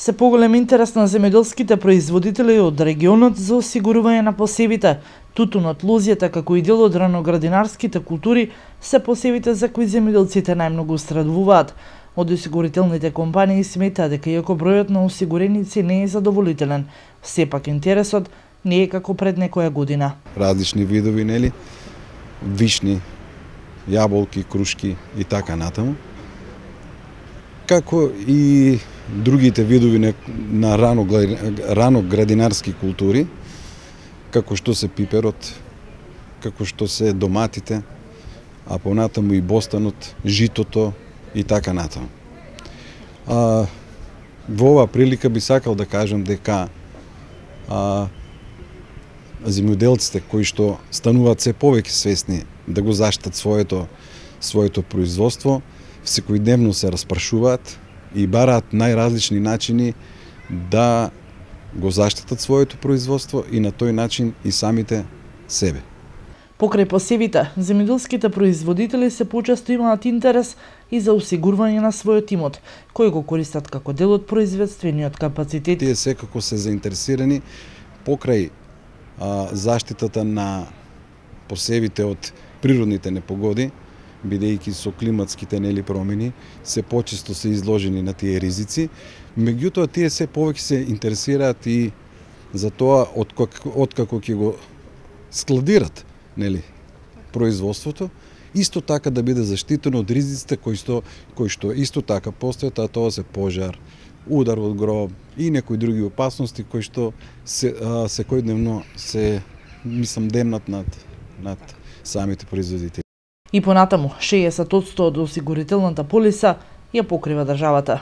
Се поголем интерес на земјоделските производители од регионот за осигурување на посевите. Тутунот, лозјата, како и дел од раноградинарските култури се посевите за кои земјоделците најмногу страдуваат. Од осигурителните компании сметаат дека иако бројот на осигуреници не е задоволителен, сепак интересот не е како пред некоја година. Различни видови, нели? Вишни, јаболки, крушки и така натаму. Како и другите видови на раноградинарски култури, како што се пиперот, како што се доматите, а понатаму и бостанот, житото и така натаму. Во оваа прилика би сакал да кажам дека земјоделците кои што стануваат се повеќе свесни да го заштитат своето производство, секојдневно се распрашуваат и бараат најразлични начини да го заштитат своето производство и на тој начин и самите себе. Покрај посевите, земјоделските производители се почесто имаат интерес и за осигурување на својот имот, кој го користат како дел од производствениот капацитет. Тие секако се заинтересирани покрај заштитата на посевите од природните непогоди, бидејќи со климатските промени се почесто се изложени на тие ризици. Меѓутоа, тие се повеќе се интересираат и за тоа откако ќе го складират производството, исто така да биде заштитено од ризиците кои што исто така постојат, а тоа се пожар, удар од гроб и некои други опасности кои што секојдневно се демнат над самите производители. И понатаму, 60% од осигурителната полиса ја покрива државата.